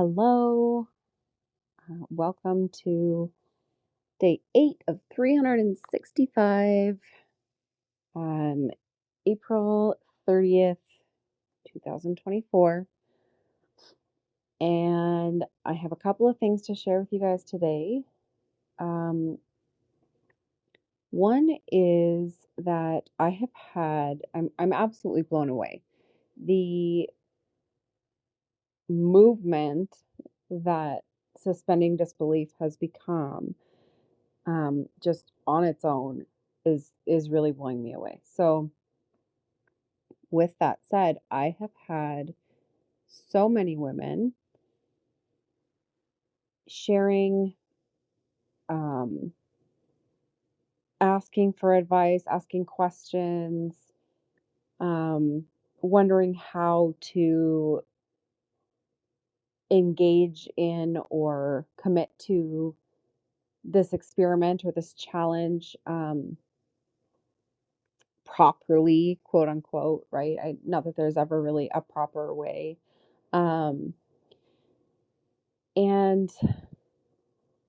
Hello, welcome to day 8 of 365, um, April 30th, 2024. And I have a couple of things to share with you guys today. Um, One is that I'm absolutely blown away. The movement that suspending disbelief has become just on its own is really blowing me away. So with that said, I have had so many women sharing, um, asking for advice, asking questions, um, wondering how to engage in or commit to this experiment or this challenge properly, quote unquote, right? Not that there's ever really a proper way. Um, and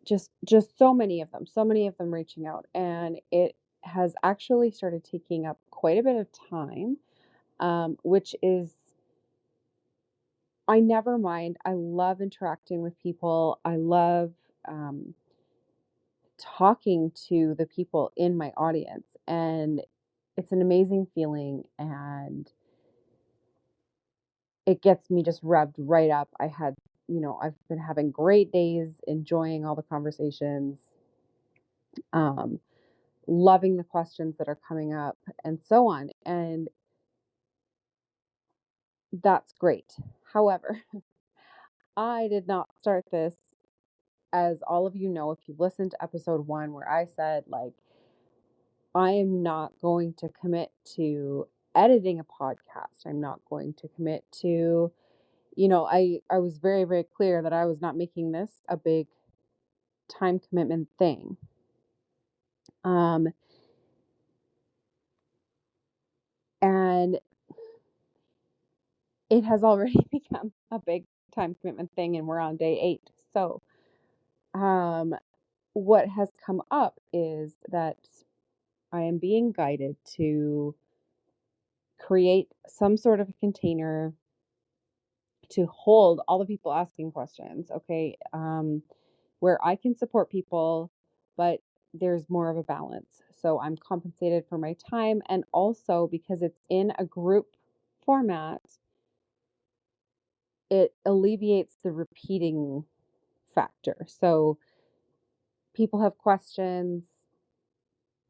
just so many of them reaching out, and it has actually started taking up quite a bit of time, which is I never mind. I love interacting with people. I love um, talking to the people in my audience, and it's an amazing feeling, and it gets me just revved right up. I've been having great days, enjoying all the conversations. Um, Loving the questions that are coming up and so on. And that's great. However, I did not start this, as all of you know, if you've listened to episode 1, where I said, like, I am not going to commit to editing a podcast. I'm not going to commit to, I was very, very clear that I was not making this a big time commitment thing. Um, and it has already become a big time commitment thing, and we're on day 8. So, um, what has come up is that I am being guided to create some sort of a container to hold all the people asking questions, okay, where I can support people, but there's more of a balance. So I'm compensated for my time, and also because it's in a group format, it alleviates the repeating factor. So people have questions,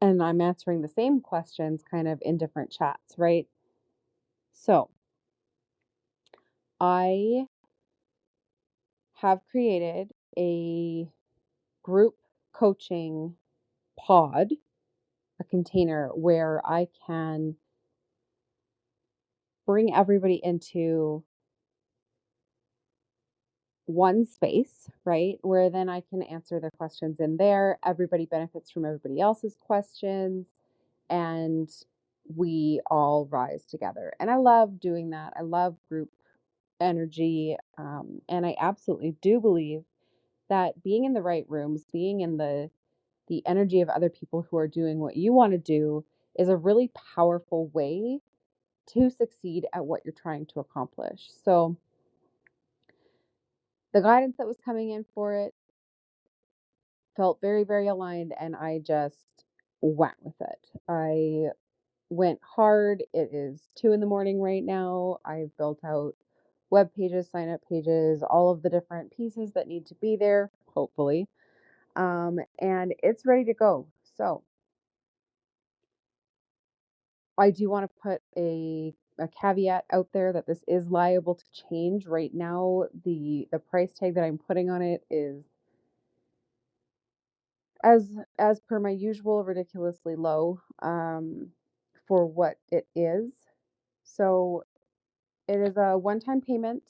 and I'm answering the same questions kind of in different chats, right? So I have created a group coaching pod, a container where I can bring everybody into one space, right? Where then I can answer their questions in there. Everybody benefits from everybody else's questions, and we all rise together. And I love doing that. I love group energy. And I absolutely do believe that being in the right rooms, being in the energy of other people who are doing what you want to do is a really powerful way to succeed at what you're trying to accomplish. So the guidance that was coming in for it felt very, very aligned, and I just went with it. I went hard. It is 2 in the morning right now. I've built out web pages, sign up pages, all of the different pieces that need to be there, hopefully. And it's ready to go. So I do want to put a caveat out there that this is liable to change. Right now, the price tag that I'm putting on it is, as per my usual, ridiculously low for what it is. So it is a one-time payment,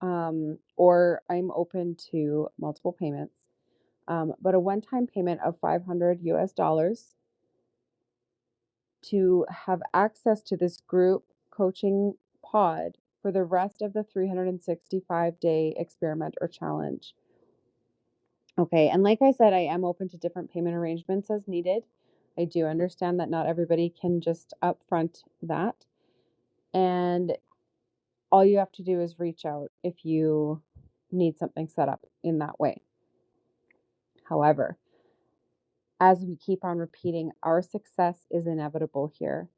or I'm open to multiple payments. But a one-time payment of 500 US dollars to have access to this group coaching pod for the rest of the 365-day experiment or challenge. Okay, and like I said, I am open to different payment arrangements as needed. I do understand that not everybody can just upfront that. And all you have to do is reach out if you need something set up in that way. However, as we keep on repeating, our success is inevitable here.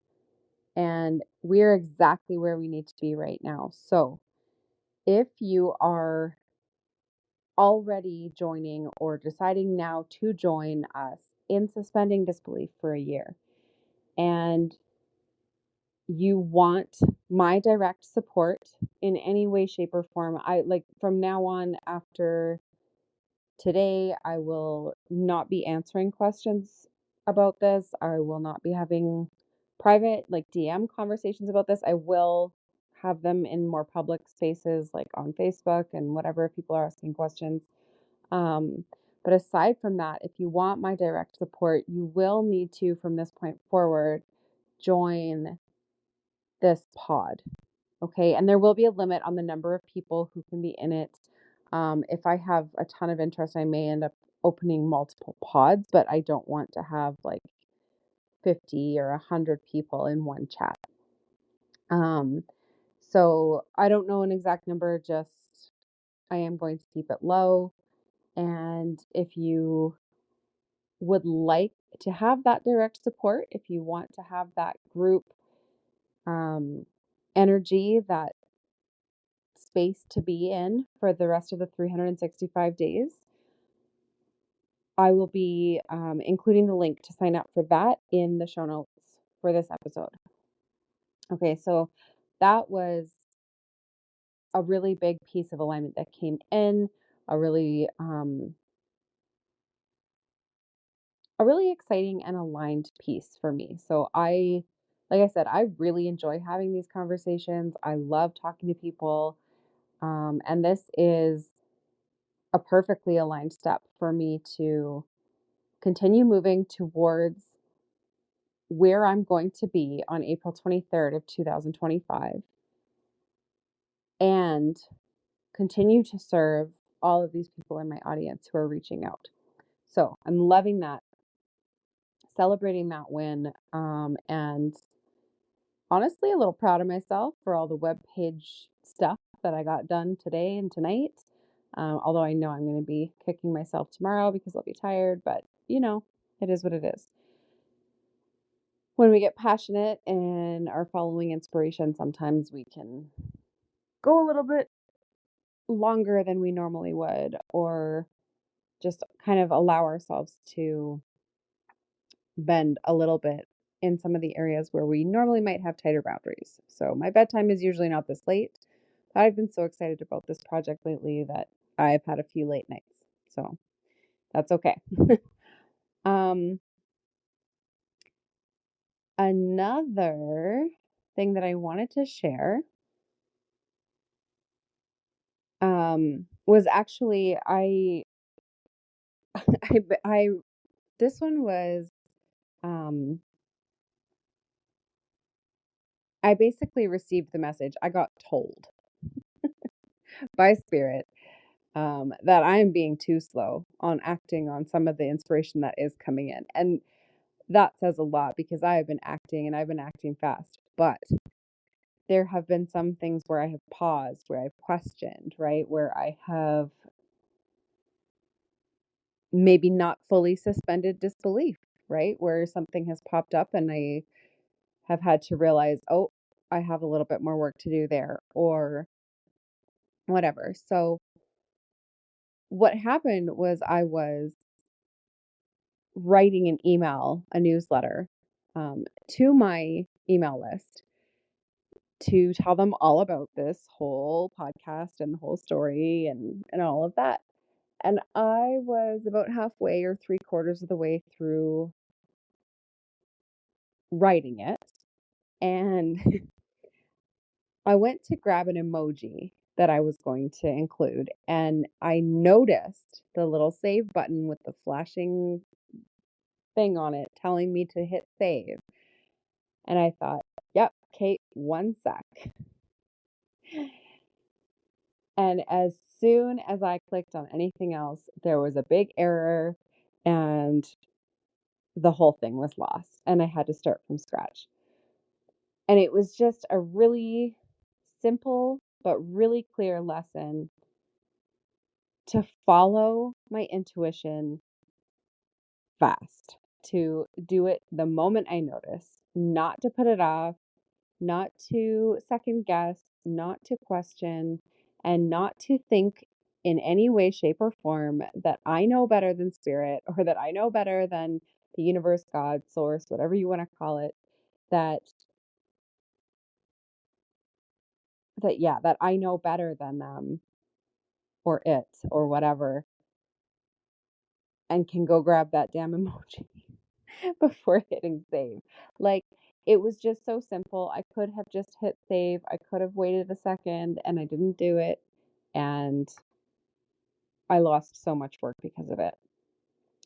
And we're exactly where we need to be right now. So if you are already joining or deciding now to join us in suspending disbelief for a year, and you want my direct support in any way, shape, or form, I like from now on after today, I will not be answering questions about this. I will not be having private, like DM conversations about this. I will have them in more public spaces, like on Facebook and whatever, if people are asking questions. Um, but aside from that, if you want my direct support, you will need to, from this point forward, join this pod. Okay. And there will be a limit on the number of people who can be in it. If I have a ton of interest, I may end up opening multiple pods, but I don't want to have like 50 or 100 people in one chat. Um, so I don't know an exact number, just I am going to keep it low. And if you would like to have that direct support, if you want to have that group um, energy, that space to be in for the rest of the 365 days, I will be including the link to sign up for that in the show notes for this episode. Okay, so that was a really big piece of alignment that came in, a really exciting and aligned piece for me. So like I said, I really enjoy having these conversations. I love talking to people. And this is a perfectly aligned step for me to continue moving towards where I'm going to be on April 23rd of 2025 and continue to serve all of these people in my audience who are reaching out. So I'm loving that, celebrating that win, and honestly a little proud of myself for all the web page stuff that I got done today and tonight. Although I know I'm going to be kicking myself tomorrow because I'll be tired, but it is what it is. When we get passionate and are following inspiration, sometimes we can go a little bit longer than we normally would, or just kind of allow ourselves to bend a little bit in some of the areas where we normally might have tighter boundaries. So my bedtime is usually not this late. I've been so excited about this project lately that I've had a few late nights. So that's okay. um, Another thing that I wanted to share was actually I this one was um I basically received the message. I got told by spirit that I'm being too slow on acting on some of the inspiration that is coming in. And that says a lot because I have been acting and I've been acting fast. But there have been some things where I have paused, where I've questioned, right? Where I have maybe not fully suspended disbelief, right? Where something has popped up and I have had to realize, oh, I have a little bit more work to do there or whatever. So what happened was I was writing an email, a newsletter, to my email list to tell them all about this whole podcast and the whole story and all of that. And I was about halfway or three quarters of the way through writing it. And I went to grab an emoji that I was going to include. And I noticed the little save button with the flashing thing on it telling me to hit save. And I thought, yep, Kate, one sec. And as soon as I clicked on anything else, there was a big error and the whole thing was lost. And I had to start from scratch. And it was just a really simple but really clear lesson to follow my intuition fast, to do it the moment I notice, not to put it off, not to second guess, not to question, and not to think in any way, shape, or form that I know better than spirit or that I know better than the universe, God, source, whatever you want to call it, that that I know better than them or it or whatever and can go grab that damn emoji before hitting save. Like, it was just so simple. I could have just hit save. I could have waited a second and I didn't do it. And I lost so much work because of it.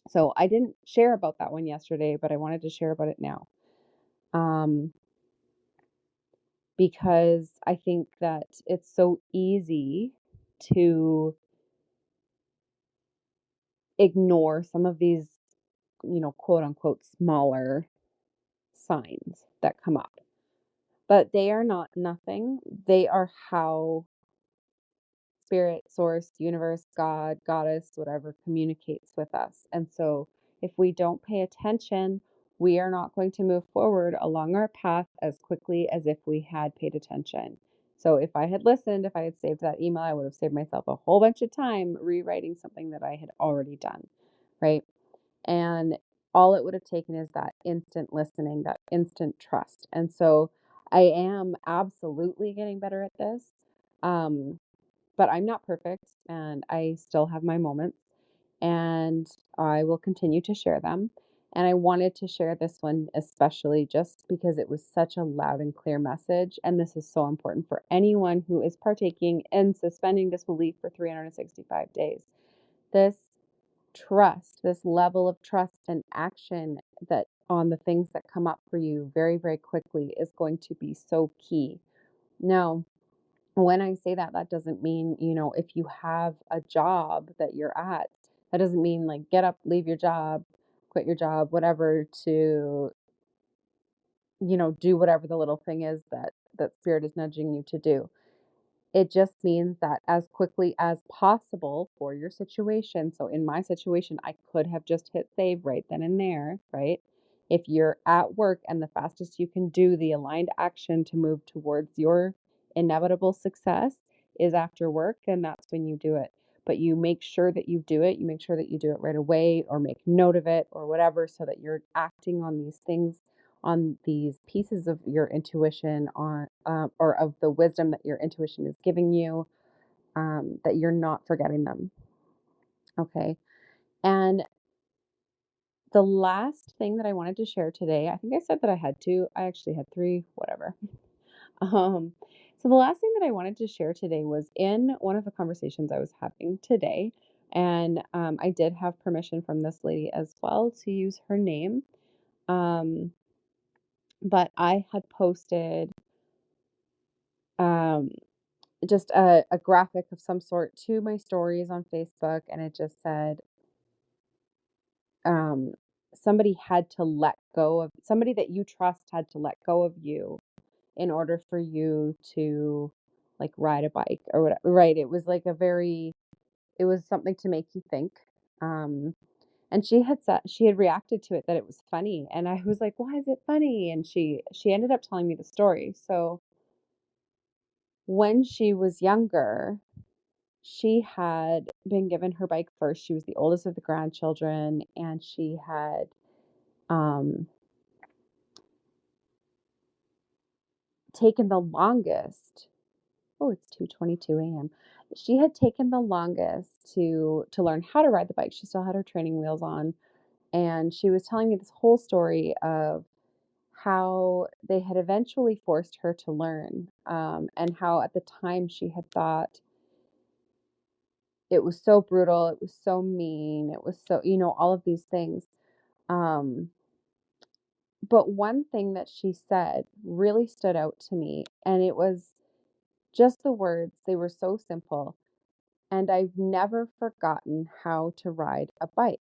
So I didn't share about that one yesterday, but I wanted to share about it now. Um, because I think that it's so easy to ignore some of these, quote unquote, smaller signs that come up. But they are not nothing. They are how spirit, source, universe, God, goddess, whatever communicates with us. And so if we don't pay attention, we are not going to move forward along our path as quickly as if we had paid attention. So if I had listened, if I had saved that email, I would have saved myself a whole bunch of time rewriting something that I had already done, right? And all it would have taken is that instant listening, that instant trust. And so I am absolutely getting better at this. Um, but I'm not perfect and I still have my moments and I will continue to share them. And I wanted to share this one especially just because it was such a loud and clear message. And this is so important for anyone who is partaking in suspending disbelief for 365 days. This trust, this level of trust and action that on the things that come up for you very, very quickly is going to be so key. Now, when I say that, that doesn't mean, if you have a job that you're at, that doesn't mean like get up, leave your job, quit your job, whatever, to, do whatever the little thing is that spirit is nudging you to do. It just means that as quickly as possible for your situation. So in my situation, I could have just hit save right then and there, right? If you're at work and the fastest you can do the aligned action to move towards your inevitable success is after work, then that's when you do it. But you make sure that you do it. You make sure that you do it right away or make note of it or whatever so that you're acting on these things, on these pieces of your intuition on or of the wisdom that your intuition is giving you, that you're not forgetting them. Okay. And the last thing that I wanted to share today, I think I said that I had two. I actually had three, whatever. Um, so the last thing that I wanted to share today was in one of the conversations I was having today. And I did have permission from this lady as well to use her name. But I had posted um, just a graphic of some sort to my stories on Facebook, and it just said, um, somebody had to let go of somebody that you trust had to let go of you in order for you to like ride a bike or whatever. Right. It was like it was something to make you think. Um, and she had reacted to it that it was funny. And I was like, why is it funny? And she ended up telling me the story. So when she was younger, she had been given her bike first. She was the oldest of the grandchildren, and she had um, taken the longest. Oh, it's 2:22 a.m. She had taken the longest to learn how to ride the bike. She still had her training wheels on, and she was telling me this whole story of how they had eventually forced her to learn, and how at the time she had thought it was so brutal, it was so mean, it was so, all of these things. Um, But one thing that she said really stood out to me, and it was Just the words, they were so simple. And I've never forgotten how to ride a bike.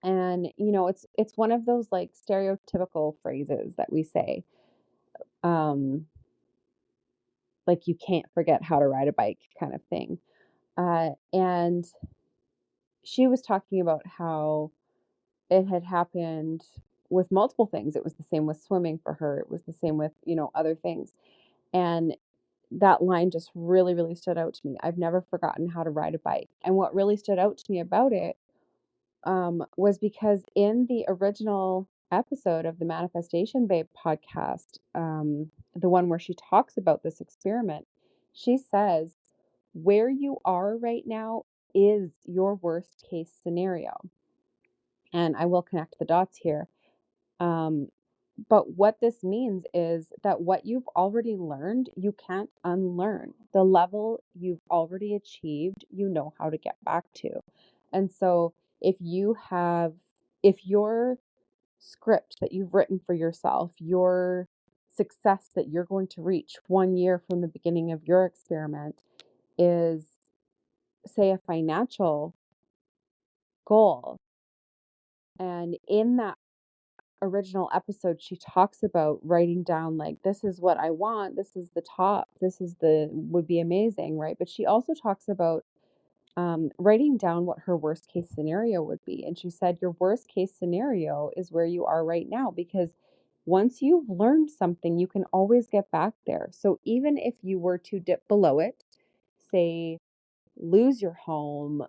And it's one of those like stereotypical phrases that we say. Um, like you can't forget how to ride a bike kind of thing. And she was talking about how it had happened with multiple things. It was the same with swimming for her. It was the same with, other things. And that line just really, really stood out to me. I've never forgotten how to ride a bike. And what really stood out to me about it was because in the original episode of the Manifestation Babe podcast, the one where she talks about this experiment, she says, where you are right now is your worst case scenario. And I will connect the dots here. Um, but what this means is that what you've already learned, you can't unlearn. The level you've already achieved, you know how to get back to. And so if your script that you've written for yourself, your success that you're going to reach 1 year from the beginning of your experiment is, say, a financial goal. And in that original episode, she talks about writing down, like, this is what I want, this is the top, would be amazing, right? But she also talks about writing down what her worst case scenario would be. And she said, your worst case scenario is where you are right now, because once you've learned something, you can always get back there. So even if you were to dip below it, say, lose your home,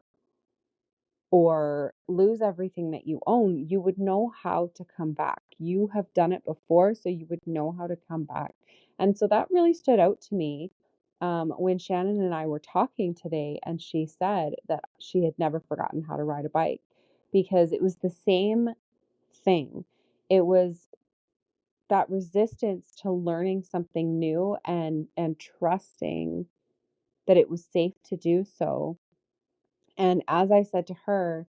or lose everything that you own, you would know how to come back. You have done it before, so you would know how to come back. And so that really stood out to me when Shannon and I were talking today, and she said that she had never forgotten how to ride a bike, because it was the same thing. It was that resistance to learning something new and trusting that it was safe to do so. And as I said to her,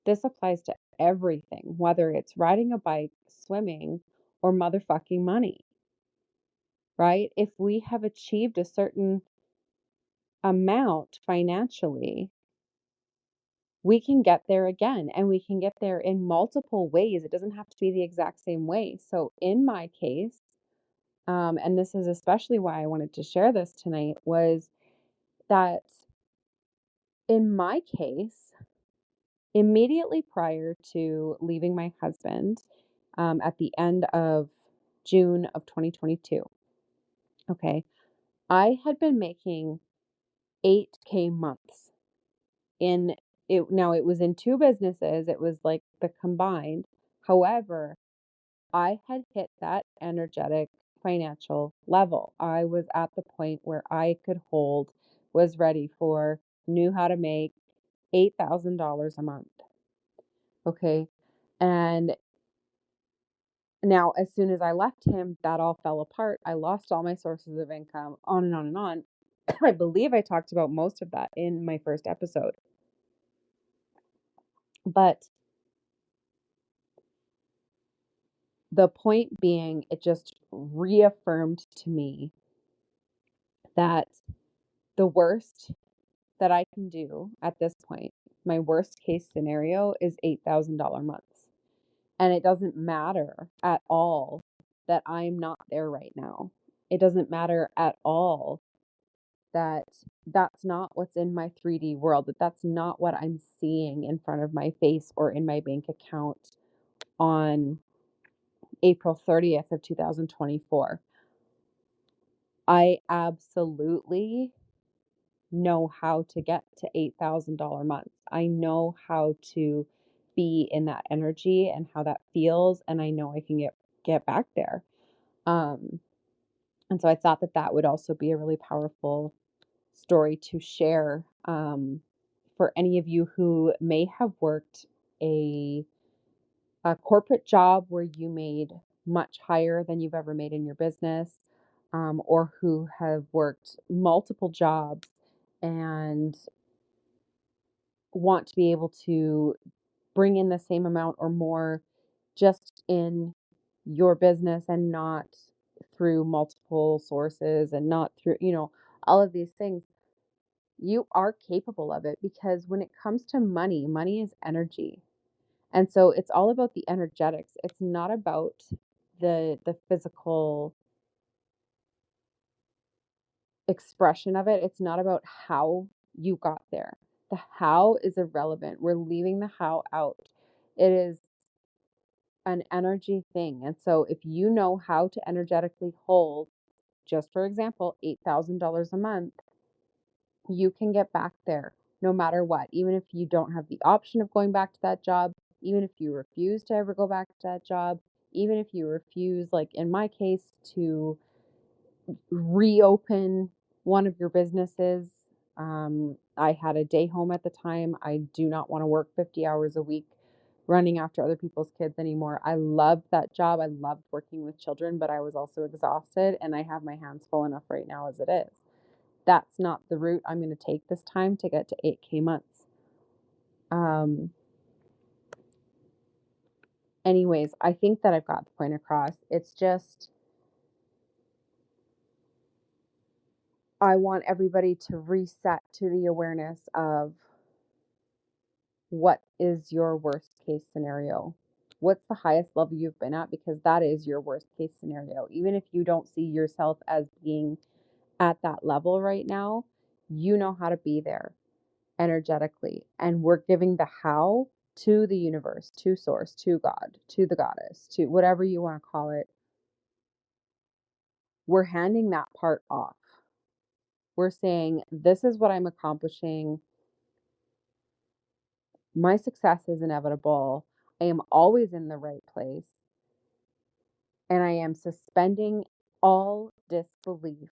this applies to everything, whether it's riding a bike, swimming, or motherfucking money, right? If we have achieved a certain amount financially, we can get there again, and we can get there in multiple ways. It doesn't have to be the exact same way. So in my case, and this is especially why I wanted to share this tonight, was that in my case, immediately prior to leaving my husband, at the end of June of 2022, okay, I had been making 8K months in it. Now it was in two businesses, it was like the combined. However, I had hit that energetic financial level. I was at the point where I could hold, was ready for, knew how to make $8,000 a month. Okay. And now, as soon as I left him, that all fell apart. I lost all my sources of income, on and on and on. I believe I talked about most of that in my first episode. But the point being, it just reaffirmed to me that the worst that I can do at this point, my worst case scenario, is $8,000 months. And it doesn't matter at all that I'm not there right now. It doesn't matter at all that that's not what's in my 3D world, that's not what I'm seeing in front of my face or in my bank account on April 30th of 2024. I absolutely know how to get to $8,000 months. I know how to be in that energy and how that feels, and I know I can get back there. And so I thought that would also be a really powerful story to share, for any of you who may have worked a corporate job where you made much higher than you've ever made in your business, or who have worked multiple jobs and want to be able to bring in the same amount or more just in your business and not through multiple sources and not through, all of these things. You are capable of it because when it comes to money, money is energy. And so it's all about the energetics. It's not about the physical expression of it. It's not about how you got there. The how is irrelevant. We're leaving the how out. It is an energy thing. And so if you know how to energetically hold, just for example, $8,000 a month, you can get back there no matter what. Even if you don't have the option of going back to that job, even if you refuse to ever go back to that job, even if you refuse, like in my case, to reopen one of your businesses. I had a day home at the time. I do not want to work 50 hours a week running after other people's kids anymore. I loved that job. I loved working with children, but I was also exhausted and I have my hands full enough right now as it is. That's not the route I'm going to take this time to get to 8K months. Anyways, I think that I've got the point across. It's just, I want everybody to reset to the awareness of what is your worst case scenario? What's the highest level you've been at? Because that is your worst case scenario. Even if you don't see yourself as being at that level right now, you know how to be there energetically. And we're giving the how to the universe, to source, to God, to the goddess, to whatever you want to call it. We're handing that part off. We're saying, this is what I'm accomplishing. My success is inevitable. I am always in the right place. And I am suspending all disbelief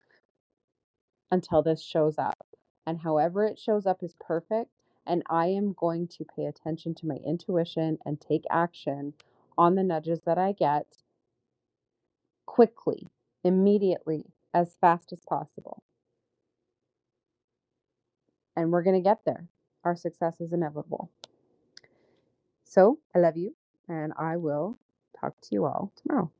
until this shows up. And however it shows up is perfect. And I am going to pay attention to my intuition and take action on the nudges that I get quickly, immediately, as fast as possible. And we're going to get there. Our success is inevitable. So I love you, and I will talk to you all tomorrow.